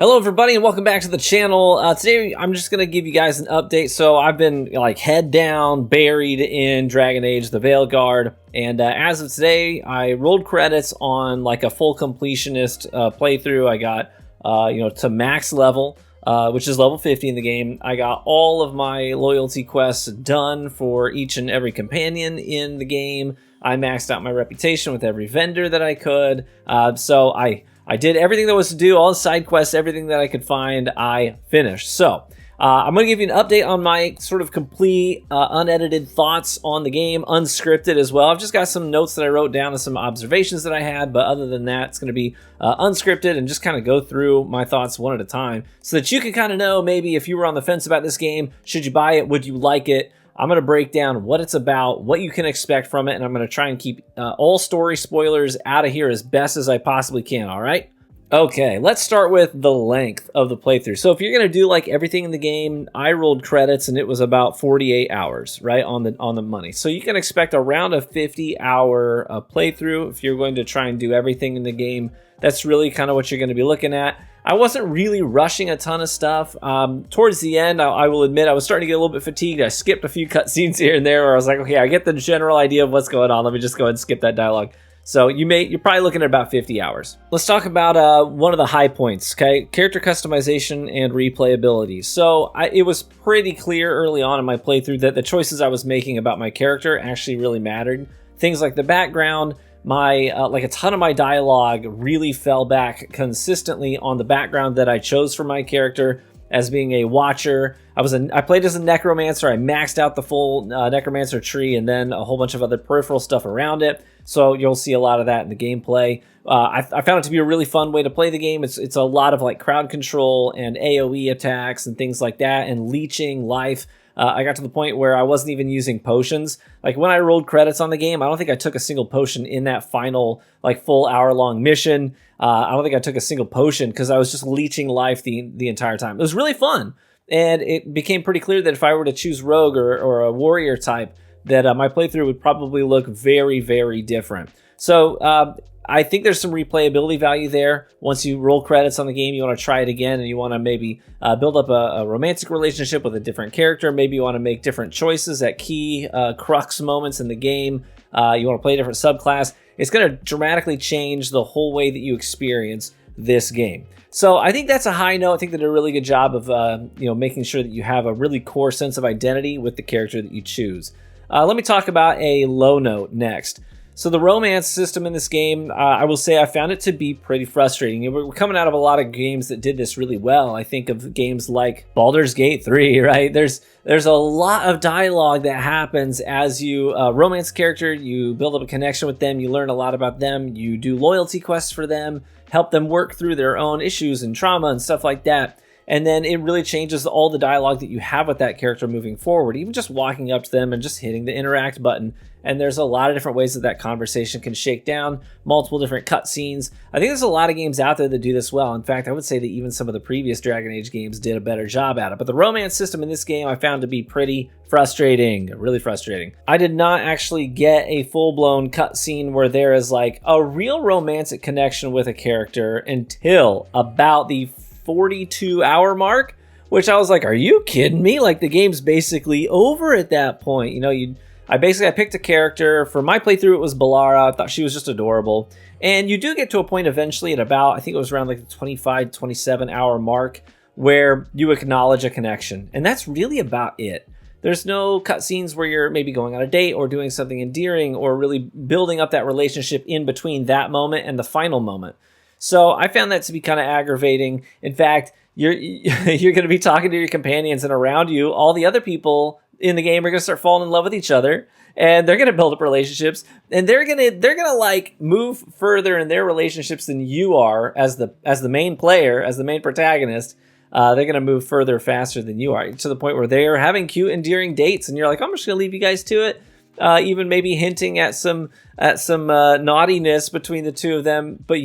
Hello everybody and welcome back to the channel. Today I'm just going to give you guys an update. So I've been like head down, buried in Dragon Age The Veilguard, and as of today I rolled credits on like a full completionist playthrough. I got to max level, which is level 50 in the game. I got all of my loyalty quests done for each and every companion in the game. I maxed out my reputation with every vendor that I could. So I did everything there was to do, all the side quests, everything that I could find, I finished. So, I'm going to give you an update on my sort of complete, unedited thoughts on the game, unscripted as well. I've just got some notes that I wrote down and some observations that I had, but other than that, it's going to be unscripted and just kind of go through my thoughts one at a time so that you can kind of know maybe if you were on the fence about this game, should you buy it, would you like it? I'm going to break down what it's about, what you can expect from it, and I'm going to try and keep all story spoilers out of here as best as I possibly can, all right? Okay, let's start with the length of the playthrough. So if you're going to do like everything in the game, I rolled credits and it was about 48 hours, right, on the money. So you can expect around a 50-hour playthrough if you're going to try and do everything in the game. That's really kind of what you're going to be looking at. I wasn't really rushing a ton of stuff. Towards the end, I will admit, I was starting to get a little bit fatigued. I skipped a few cutscenes here and there where I was like, okay, I get the general idea of what's going on. Let me just go ahead and skip that dialogue. So you're probably looking at about 50 hours. Let's talk about one of the high points, okay? Character customization and replayability. So it was pretty clear early on in my playthrough that the choices I was making about my character actually really mattered. Things like the background, like a ton of my dialogue really fell back consistently on the background that I chose for my character as being a watcher. I played as a necromancer. I maxed out the full necromancer tree and then a whole bunch of other peripheral stuff around it. So you'll see a lot of that in the gameplay. I found it to be a really fun way to play the game. It's a lot of like crowd control and AoE attacks and things like that, and leeching life. I got to the point where I wasn't even using potions. Like when I rolled credits on the game, I don't think I took a single potion in that final like full hour-long mission. I don't think I took a single potion because I was just leeching life the entire time. It was really fun, and it became pretty clear that if I were to choose rogue or a warrior type, that my playthrough would probably look very, very different. So I think there's some replayability value there. Once you roll credits on the game, you want to try it again, and you want to maybe build up a romantic relationship with a different character. Maybe you want to make different choices at key crux moments in the game. You want to play a different subclass. It's going to dramatically change the whole way that you experience this game. So I think that's a high note. I think they did a really good job of making sure that you have a really core sense of identity with the character that you choose. Let me talk about a low note next. So the romance system in this game, I will say I found it to be pretty frustrating. We're coming out of a lot of games that did this really well. I think of games like Baldur's Gate 3, right? There's a lot of dialogue that happens as you romance a character, you build up a connection with them, you learn a lot about them, you do loyalty quests for them, help them work through their own issues and trauma and stuff like that. And then it really changes all the dialogue that you have with that character moving forward, even just walking up to them and just hitting the interact button. And there's a lot of different ways that conversation can shake down, multiple different cutscenes. I think there's a lot of games out there that do this well. In fact, I would say that even some of the previous Dragon Age games did a better job at it. But the romance system in this game I found to be pretty frustrating, really frustrating. I did not actually get a full-blown cutscene where there is like a real romantic connection with a character until about the 42-hour mark, which I was like, are you kidding me? Like the game's basically over at that point. I picked a character. For my playthrough, it was Balara. I thought she was just adorable. And you do get to a point eventually at about, I think it was around like the 25, 27 hour mark where you acknowledge a connection. And that's really about it. There's no cutscenes where you're maybe going on a date or doing something endearing or really building up that relationship in between that moment and the final moment. So I found that to be kind of aggravating. In fact, you're going to be talking to your companions, and around you, all the other people in the game are going to start falling in love with each other, and they're going to build up relationships, and they're going to like move further in their relationships than you are as the main player, as the main protagonist. They're going to move further faster than you are, to the point where they are having cute, endearing dates, and you're like, I'm just going to leave you guys to it. Even maybe hinting at some naughtiness between the two of them, but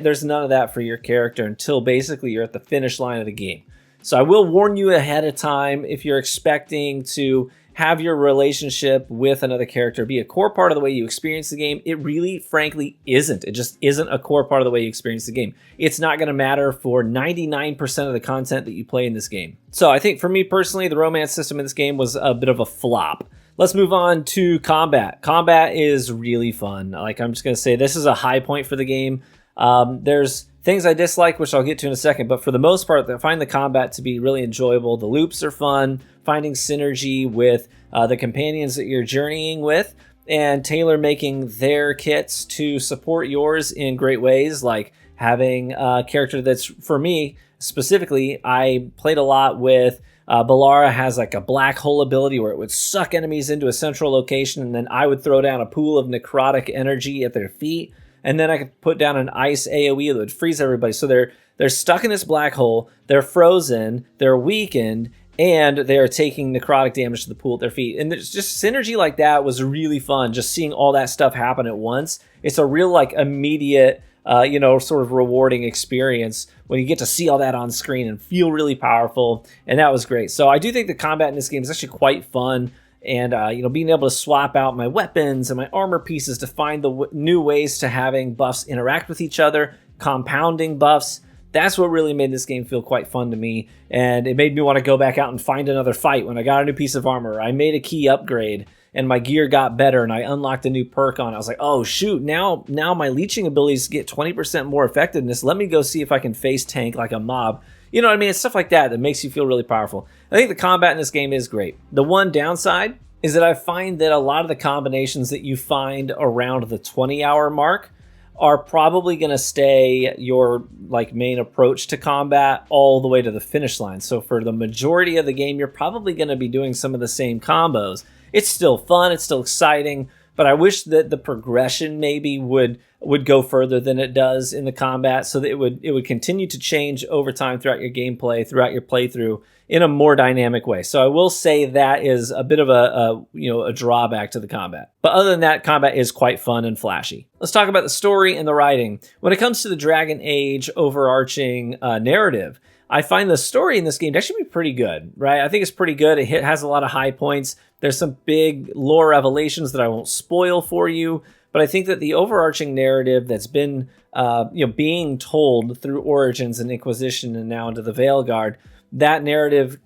there's none of that for your character until basically you're at the finish line of the game. So I will warn you ahead of time if you're expecting to have your relationship with another character be a core part of the way you experience the game, it really, frankly, isn't. It just isn't a core part of the way you experience the game. It's not going to matter for 99% of the content that you play in this game. So I think for me personally, the romance system in this game was a bit of a flop. Let's move on to combat. Combat is really fun. Like, I'm just going to say this is a high point for the game. There's things I dislike, which I'll get to in a second, but for the most part, I find the combat to be really enjoyable. The loops are fun, finding synergy with the companions that you're journeying with, and tailor making their kits to support yours in great ways, like having a character that's, for me specifically, I played a lot with Ballara has like a black hole ability where it would suck enemies into a central location, and then I would throw down a pool of necrotic energy at their feet. And then I could put down an ice AoE that would freeze everybody. So they're stuck in this black hole, they're frozen, they're weakened, and they're taking necrotic damage to the pool at their feet. And there's just synergy like that was really fun, just seeing all that stuff happen at once. It's a real like immediate, sort of rewarding experience when you get to see all that on screen and feel really powerful. And that was great. So I do think the combat in this game is actually quite fun. And, being able to swap out my weapons and my armor pieces to find the new ways to having buffs interact with each other, compounding buffs, that's what really made this game feel quite fun to me. And it made me want to go back out and find another fight when I got a new piece of armor. I made a key upgrade and my gear got better and I unlocked a new perk on it. I was like, oh, shoot, now my leeching abilities get 20% more effectiveness. Let me go see if I can face tank like a mob. You know what I mean? It's stuff like that that makes you feel really powerful. I think the combat in this game is great. The one downside is that I find that a lot of the combinations that you find around the 20-hour mark are probably going to stay your like main approach to combat all the way to the finish line. So for the majority of the game, you're probably going to be doing some of the same combos. It's still fun. It's still exciting. But I wish that the progression maybe would go further than it does in the combat, so that it would continue to change over time throughout your gameplay, throughout your playthrough in a more dynamic way. So I will say that is a bit of a drawback to the combat. But other than that, combat is quite fun and flashy. Let's talk about the story and the writing. When it comes to the Dragon Age overarching narrative, I find the story in this game to actually be pretty good, right? I think it's pretty good. It has a lot of high points. There's some big lore revelations that I won't spoil for you, but I think that the overarching narrative that's been being told through Origins and Inquisition and now into the Veilguard, that narrative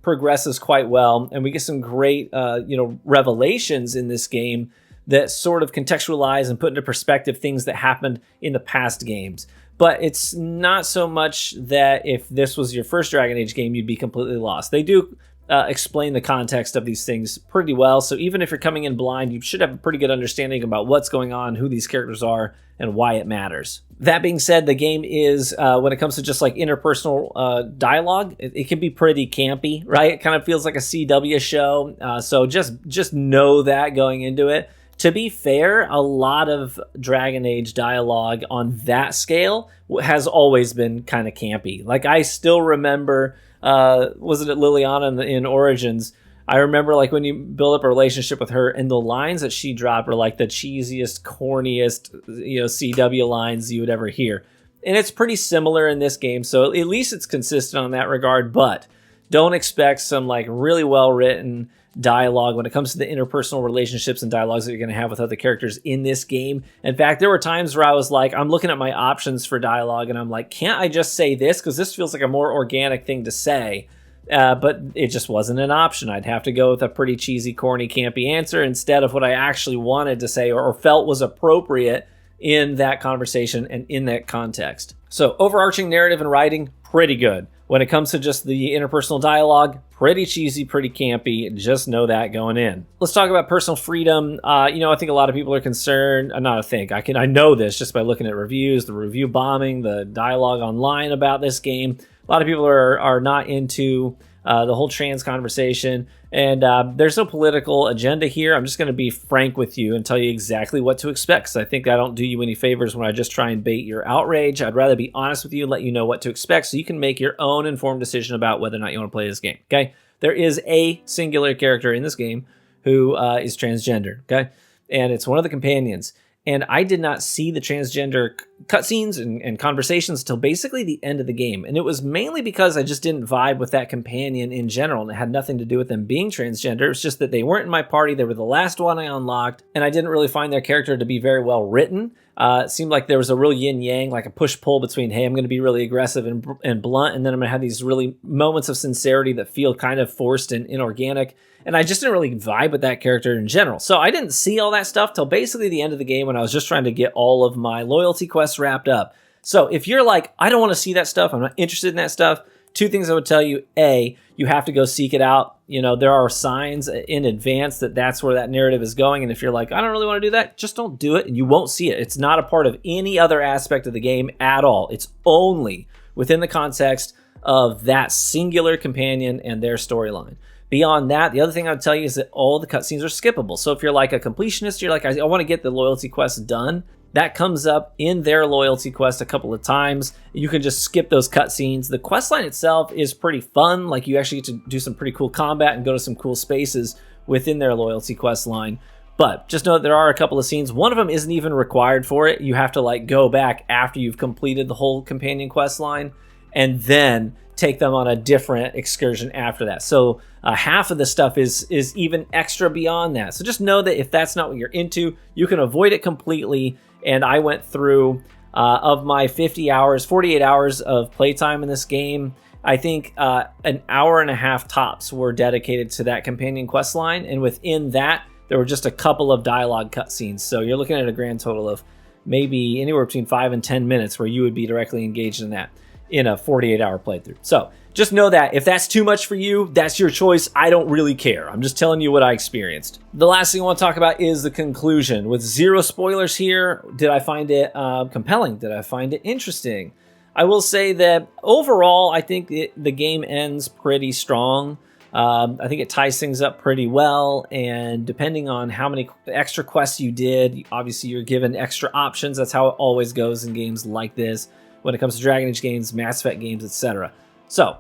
progresses quite well, and we get some great revelations in this game that sort of contextualize and put into perspective things that happened in the past games. But it's not so much that if this was your first Dragon Age game, you'd be completely lost. They do explain the context of these things pretty well. So even if you're coming in blind, you should have a pretty good understanding about what's going on, who these characters are, and why it matters. That being said, the game is, when it comes to just like interpersonal dialogue, it can be pretty campy, right? It kind of feels like a CW show. So just know that going into it. To be fair, a lot of Dragon Age dialogue on that scale has always been kind of campy. Like, I still remember, wasn't it Liliana in Origins? I remember, like, when you build up a relationship with her, and the lines that she dropped are like the cheesiest, corniest, CW lines you would ever hear. And it's pretty similar in this game, so at least it's consistent on that regard, but don't expect some, like, really well-written dialogue when it comes to the interpersonal relationships and dialogues that you're going to have with other characters in this game. In fact, there were times where I was like, I'm looking at my options for dialogue and I'm like, can't I just say this? Because this feels like a more organic thing to say. But it just wasn't an option. I'd have to go with a pretty cheesy, corny, campy answer instead of what I actually wanted to say or felt was appropriate in that conversation and in that context. So overarching narrative and writing, pretty good. When it comes to just the interpersonal dialogue, pretty cheesy, pretty campy. Just know that going in. Let's talk about personal freedom. I think a lot of people are concerned. I know this just by looking at reviews, the review bombing, the dialogue online about this game. A lot of people are not into the whole trans conversation, and there's no political agenda here. I'm just going to be frank with you and tell you exactly what to expect, because I think I don't do you any favors when I just try and bait your outrage. I'd rather be honest with you and let you know what to expect so you can make your own informed decision about whether or not you want to play this game, okay? There is a singular character in this game who is transgender, okay? And it's one of the companions. And I did not see the transgender cutscenes and conversations till basically the end of the game. And it was mainly because I just didn't vibe with that companion in general, and it had nothing to do with them being transgender. It's just that they weren't in my party. They were the last one I unlocked, and I didn't really find their character to be very well written. It seemed like there was a real yin-yang, like a push-pull between, hey, I'm going to be really aggressive and blunt, and then I'm going to have these really moments of sincerity that feel kind of forced and inorganic. And I just didn't really vibe with that character in general. So I didn't see all that stuff till basically the end of the game when I was just trying to get all of my loyalty quests wrapped up. So if you're like, I don't want to see that stuff, I'm not interested in that stuff, two things I would tell you. A, you have to go seek it out. You know, there are signs in advance that that's where that narrative is going. And if you're like, I don't really want to do that, just don't do it and you won't see it. It's not a part of any other aspect of the game at all. It's only within the context of that singular companion and their storyline. Beyond that, the other thing I would tell you is that all the cutscenes are skippable. So if you're like a completionist, you're like, I want to get the loyalty quest done. That comes up in their loyalty quest a couple of times. You can just skip those cutscenes. The quest line itself is pretty fun. Like, you actually get to do some pretty cool combat and go to some cool spaces within their loyalty quest line. But just know that there are a couple of scenes. One of them isn't even required for it. You have to like go back after you've completed the whole companion quest line and then take them on a different excursion after that. So half of the stuff is even extra beyond that. So just know that if that's not what you're into, you can avoid it completely. And I went through, of my 48 hours of playtime in this game, I think an hour and a half tops were dedicated to that companion quest line. And within that, there were just a couple of dialogue cutscenes. So you're looking at a grand total of maybe anywhere between 5 and 10 minutes where you would be directly engaged in that in a 48-hour playthrough. So just know that if that's too much for you, that's your choice. I don't really care. I'm just telling you what I experienced. The last thing I want to talk about is the conclusion. With zero spoilers here, did I find it compelling? Did I find it interesting? I will say that overall, I think the game ends pretty strong. I think it ties things up pretty well, and depending on how many extra quests you did, obviously you're given extra options. That's how it always goes in games like this when it comes to Dragon Age games, Mass Effect games, etc. So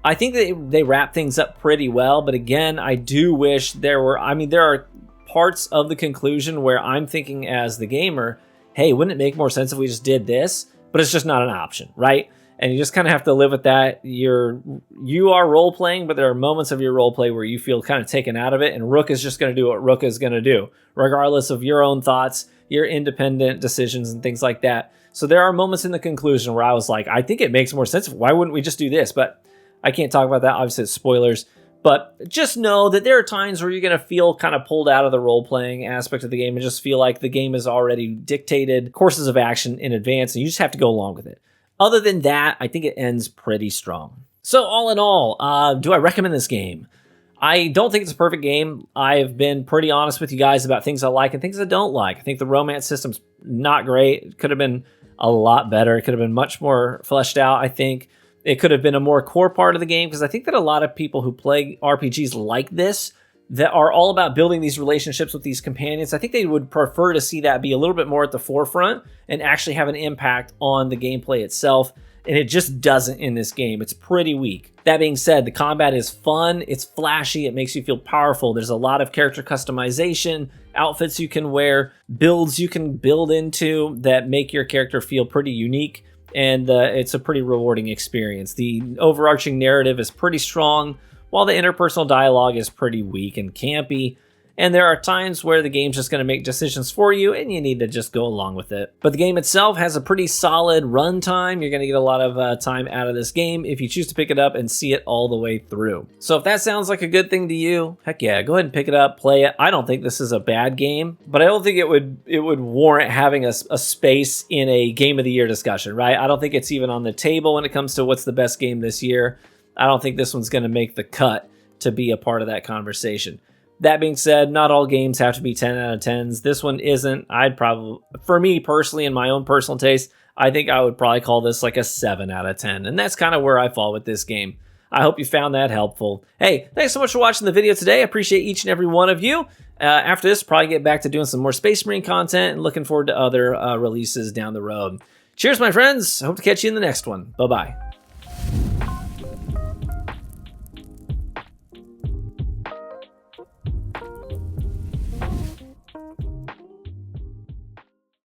I think that they wrap things up pretty well, but again, I do wish there are parts of the conclusion where I'm thinking as the gamer, hey, wouldn't it make more sense if we just did this? But it's just not an option, right? And you just kind of have to live with that. You are role-playing, but there are moments of your role-play where you feel kind of taken out of it, and Rook is just going to do what Rook is going to do, regardless of your own thoughts, your independent decisions, and things like that. So there are moments in the conclusion where I was like, I think it makes more sense. Why wouldn't we just do this? But I can't talk about that. Obviously, it's spoilers. But just know that there are times where you're going to feel kind of pulled out of the role-playing aspect of the game and just feel like the game has already dictated courses of action in advance, and you just have to go along with it. Other than that, I think it ends pretty strong. So all in all, do I recommend this game? I don't think it's a perfect game. I've been pretty honest with you guys about things I like and things I don't like. I think the romance system's not great. It could have been a lot better. It could have been much more fleshed out, I think. It could have been a more core part of the game, because I think that a lot of people who play RPGs like this, that are all about building these relationships with these companions, I think they would prefer to see that be a little bit more at the forefront and actually have an impact on the gameplay itself. And it just doesn't in this game. It's pretty weak. That being said, the combat is fun. It's flashy. It makes you feel powerful. There's a lot of character customization, outfits you can wear, builds you can build into that make your character feel pretty unique. And it's a pretty rewarding experience. The overarching narrative is pretty strong, while the interpersonal dialogue is pretty weak and campy. And there are times where the game's just going to make decisions for you, and you need to just go along with it. But the game itself has a pretty solid run time. You're going to get a lot of time out of this game if you choose to pick it up and see it all the way through. So if that sounds like a good thing to you, heck yeah, go ahead and pick it up, play it. I don't think this is a bad game, but I don't think it would warrant having a space in a Game of the Year discussion, right? I don't think it's even on the table when it comes to what's the best game this year. I don't think this one's going to make the cut to be a part of that conversation. That being said, not all games have to be 10 out of 10s. This one isn't. For me personally, in my own personal taste, I think I would probably call this like a 7 out of 10. And that's kind of where I fall with this game. I hope you found that helpful. Hey, thanks so much for watching the video today. I appreciate each and every one of you. After this, probably get back to doing some more Space Marine content and looking forward to other releases down the road. Cheers, my friends. I hope to catch you in the next one. Bye-bye.